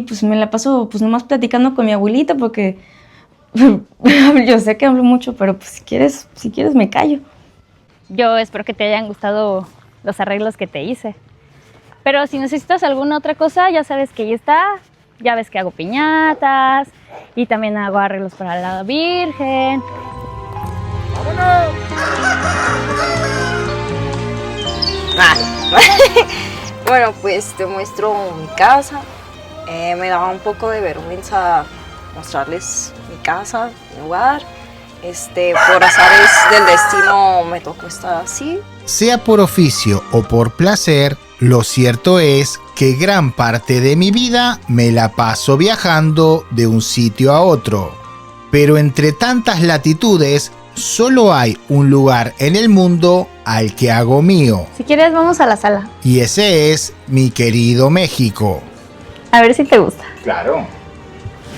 Pues me la paso pues nomás platicando con mi abuelita porque yo sé que hablo mucho, pero pues si quieres me callo. Yo espero que te hayan gustado los arreglos que te hice. Pero si necesitas alguna otra cosa, ya sabes que ahí está. Ya ves que hago piñatas y también hago arreglos para la Virgen. ¡Vámonos! Bueno, pues te muestro mi casa. Me daba un poco de vergüenza mostrarles mi casa, mi hogar. Por azares del destino me tocó estar así. Sea por oficio o por placer, lo cierto es que gran parte de mi vida me la paso viajando de un sitio a otro. Pero entre tantas latitudes, solo hay un lugar en el mundo al que hago mío. Si quieres, vamos a la sala. Y ese es mi querido México. A ver si te gusta. Claro.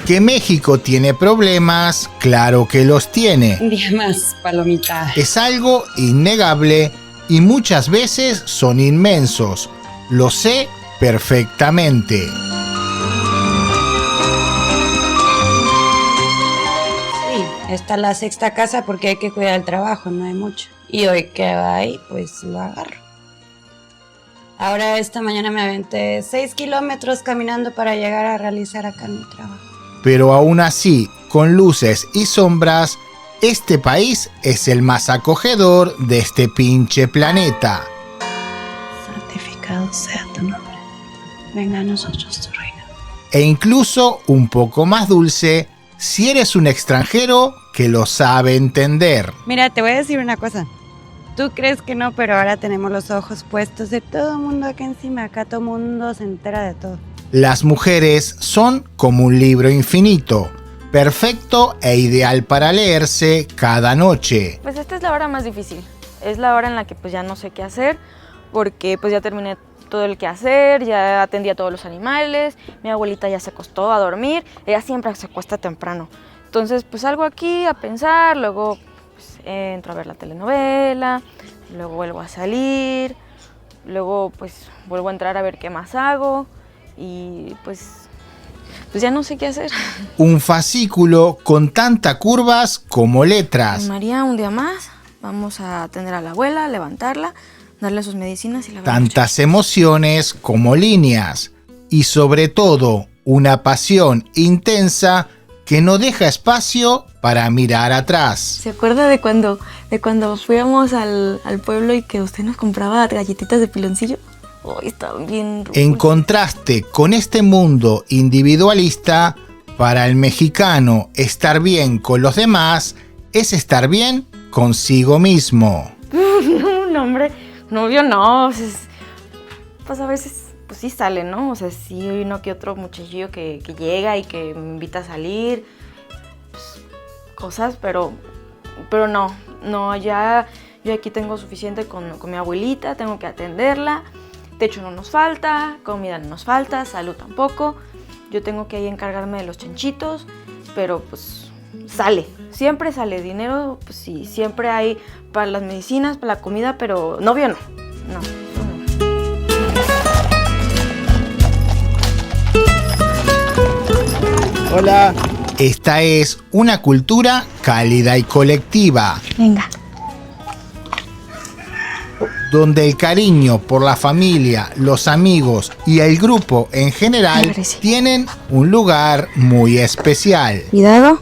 ¿Que México tiene problemas? Claro que los tiene. Un día más, palomita. Es algo innegable y muchas veces son inmensos. Lo sé perfectamente. Sí, esta es la sexta casa porque hay que cuidar el trabajo, no hay mucho. Y hoy que hay, pues lo agarro. Ahora esta mañana me aventé 6 kilómetros caminando para llegar a realizar acá mi trabajo. Pero aún así, con luces y sombras, este país es el más acogedor de este pinche planeta. Santificado sea tu nombre. Venga a nosotros tu reino. E incluso un poco más dulce si eres un extranjero que lo sabe entender. Mira, te voy a decir una cosa. Tú crees que no, pero ahora tenemos los ojos puestos de todo el mundo acá encima. Acá todo el mundo se entera de todo. Las mujeres son como un libro infinito, perfecto e ideal para leerse cada noche. Pues esta es la hora más difícil. Es la hora en la que pues ya no sé qué hacer porque pues ya terminé todo el quehacer, ya atendí a todos los animales, mi abuelita ya se acostó a dormir, ella siempre se acuesta temprano. Entonces pues salgo aquí a pensar, luego pues, entro a ver la telenovela, luego vuelvo a salir, luego pues vuelvo a entrar a ver qué más hago y pues ya no sé qué hacer. Un fascículo con tantas curvas como letras. María, un día más, vamos a atender a la abuela, levantarla, darle sus medicinas y la Tantas emociones como líneas. Y sobre todo, una pasión intensa que no deja espacio para mirar atrás. ¿Se acuerda de cuando fuíamos al pueblo y que usted nos compraba galletitas de piloncillo? Oh, estaban bien dulces. En contraste con este mundo individualista, para el mexicano estar bien con los demás es estar bien consigo mismo. No, hombre, novio no. Pues a veces pues sí sale, ¿no? O sea, sí hay uno que otro muchachillo que llega y que me invita a salir. Pues, cosas, pero no, ya yo aquí tengo suficiente con mi abuelita, tengo que atenderla. Techo no nos falta, comida no nos falta, salud tampoco. Yo tengo que ahí encargarme de los chanchitos, pero pues sale, siempre sale dinero, pues sí, siempre hay para las medicinas, para la comida, pero novio no. Hola. Esta es una cultura cálida y colectiva. Venga. Donde el cariño por la familia, los amigos y el grupo en general tienen un lugar muy especial. Cuidado.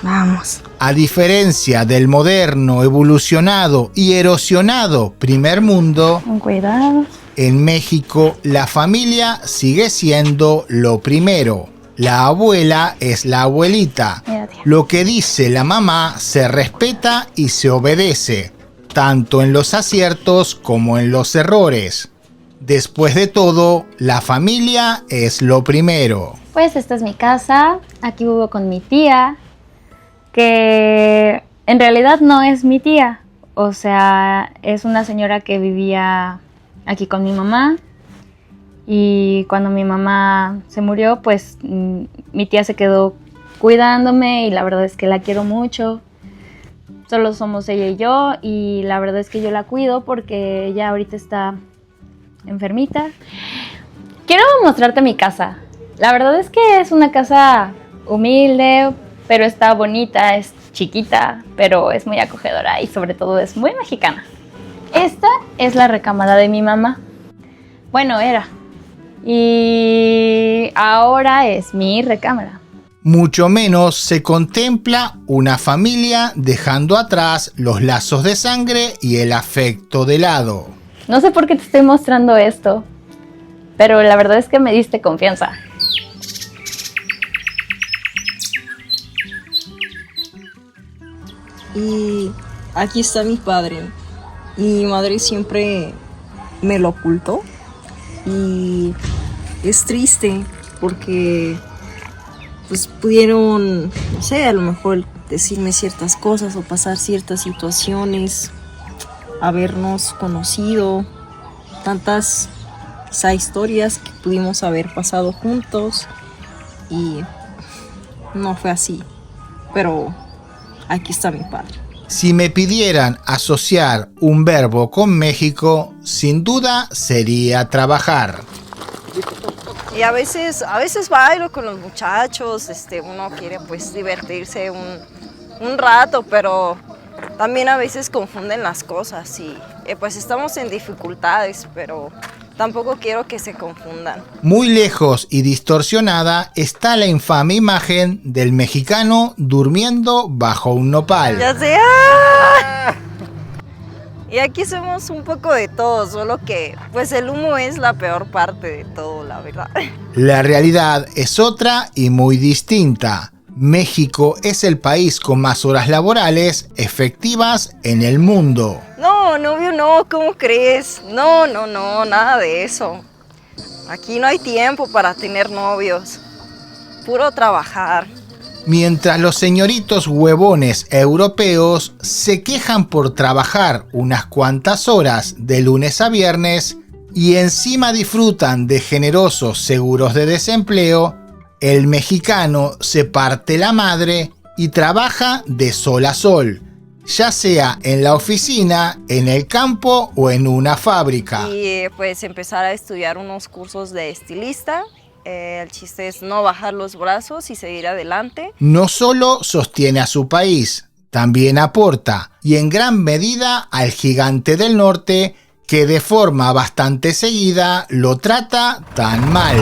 Vamos. A diferencia del moderno, evolucionado y erosionado primer mundo, Con cuidado. en México la familia sigue siendo lo primero. La abuela es la abuelita. Lo que dice la mamá se respeta y se obedece, tanto en los aciertos como en los errores. Después de todo, la familia es lo primero. Pues esta es mi casa, aquí vivo con mi tía, que en realidad no es mi tía, o sea, es una señora que vivía aquí con mi mamá. Y cuando mi mamá se murió, pues mi tía se quedó cuidándome y la verdad es que la quiero mucho. Solo somos ella y yo y la verdad es que yo la cuido porque ella ahorita está enfermita. Quiero mostrarte mi casa. La verdad es que es una casa humilde, pero está bonita, es chiquita, pero es muy acogedora y sobre todo es muy mexicana. Esta es la recámara de mi mamá. Bueno, era. Y ahora es mi recámara. Mucho menos se contempla una familia dejando atrás los lazos de sangre y el afecto de lado. No sé por qué te estoy mostrando esto, pero la verdad es que me diste confianza. Y aquí está mi padre. Mi madre siempre me lo ocultó. Y es triste porque pues pudieron, no sé, a lo mejor decirme ciertas cosas o pasar ciertas situaciones, habernos conocido, tantas quizá historias que pudimos haber pasado juntos y no fue así, pero aquí está mi padre. Si me pidieran asociar un verbo con México, sin duda sería trabajar. Y a veces bailo con los muchachos, uno quiere pues divertirse un rato, pero también a veces confunden las cosas y pues estamos en dificultades, pero tampoco quiero que se confundan. Muy lejos y distorsionada está la infame imagen del mexicano durmiendo bajo un nopal. ¡Ya sé! ¡Ah! Y aquí somos un poco de todo, solo que pues el humo es la peor parte de todo, la verdad. La realidad es otra y muy distinta. México es el país con más horas laborales efectivas en el mundo. No, novio no, ¿cómo crees? No, nada de eso. Aquí no hay tiempo para tener novios. Puro trabajar. Mientras los señoritos huevones europeos se quejan por trabajar unas cuantas horas de lunes a viernes y encima disfrutan de generosos seguros de desempleo, el mexicano se parte la madre y trabaja de sol a sol, ya sea en la oficina, en el campo o en una fábrica. Y pues empezar a estudiar unos cursos de estilista. El chiste es no bajar los brazos y seguir adelante. No solo sostiene a su país, también aporta, y en gran medida, al gigante del norte, que de forma bastante seguida lo trata tan mal.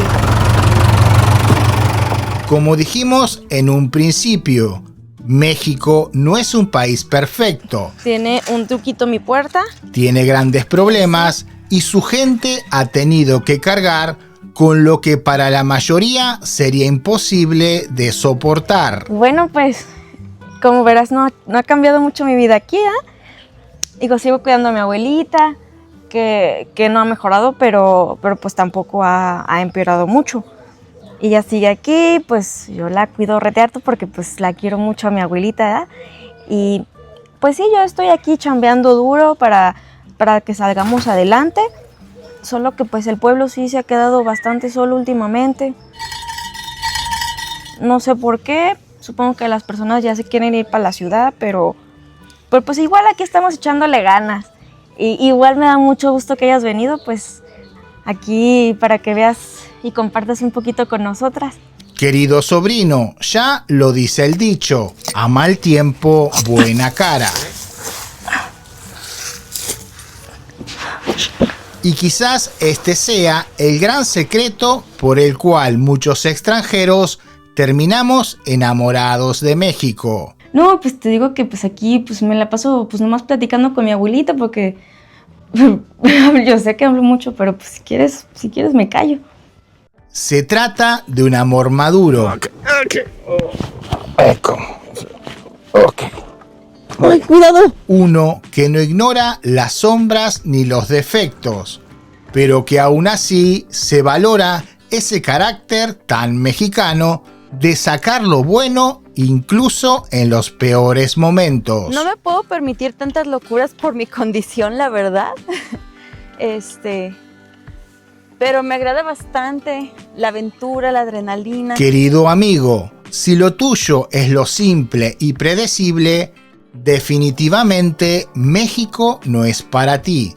Como dijimos en un principio, México no es un país perfecto. Tiene un truquito mi puerta. Tiene grandes problemas y su gente ha tenido que cargar con lo que para la mayoría sería imposible de soportar. Bueno, pues, como verás, no ha cambiado mucho mi vida aquí, Digo, sigo cuidando a mi abuelita, que no ha mejorado, pero pues tampoco ha empeorado mucho. Y ella sigue aquí, pues yo la cuido retearto porque pues la quiero mucho a mi abuelita, ¿verdad? Y pues sí, yo estoy aquí chambeando duro para que salgamos adelante. Solo que pues el pueblo sí se ha quedado bastante solo últimamente. No sé por qué, supongo que las personas ya se quieren ir para la ciudad, pero pues igual aquí estamos echándole ganas. Y igual me da mucho gusto que hayas venido, pues aquí para que veas y compartas un poquito con nosotras. Querido sobrino, ya lo dice el dicho, a mal tiempo, buena cara. Y quizás este sea el gran secreto por el cual muchos extranjeros terminamos enamorados de México. No, pues te digo que pues aquí pues me la paso pues nomás platicando con mi abuelita porque yo sé que hablo mucho, pero pues si quieres me callo. Se trata de un amor maduro. ¡Ay, cuidado! Uno que no ignora las sombras ni los defectos, pero que aún así se valora ese carácter tan mexicano de sacar lo bueno incluso en los peores momentos. No me puedo permitir tantas locuras por mi condición, la verdad. Pero me agrada bastante la aventura, la adrenalina. Querido amigo, si lo tuyo es lo simple y predecible, definitivamente México no es para ti.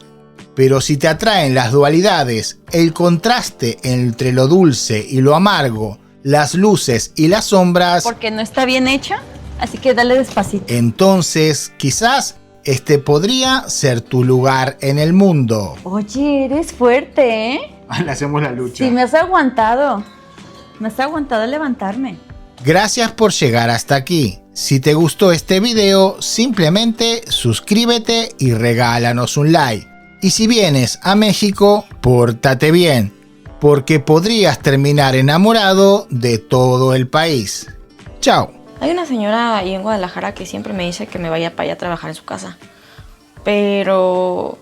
Pero si te atraen las dualidades, el contraste entre lo dulce y lo amargo, las luces y las sombras, Porque no está bien hecha, así que dale despacito. entonces quizás este podría ser tu lugar en el mundo. Oye, eres fuerte, ¿eh? Le hacemos la lucha. Sí, me has aguantado. Me has aguantado levantarme. Gracias por llegar hasta aquí. Si te gustó este video, simplemente suscríbete y regálanos un like. Y si vienes a México, pórtate bien, porque podrías terminar enamorado de todo el país. Chao. Hay una señora ahí en Guadalajara que siempre me dice que me vaya para allá a trabajar en su casa. Pero,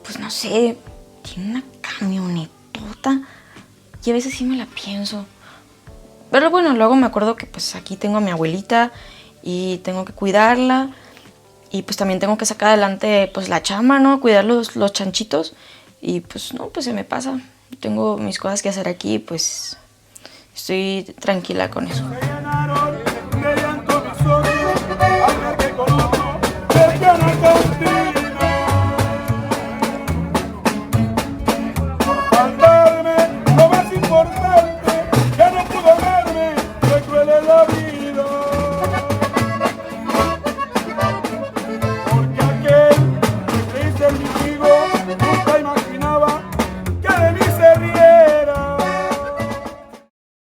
pues no sé, tiene una camionetota y a veces sí me la pienso. Pero bueno, luego me acuerdo que pues aquí tengo a mi abuelita y tengo que cuidarla. Y pues también tengo que sacar adelante pues la chamba, ¿no? Cuidar los chanchitos. Y pues no, pues se me pasa. Tengo mis cosas que hacer aquí, pues estoy tranquila con eso.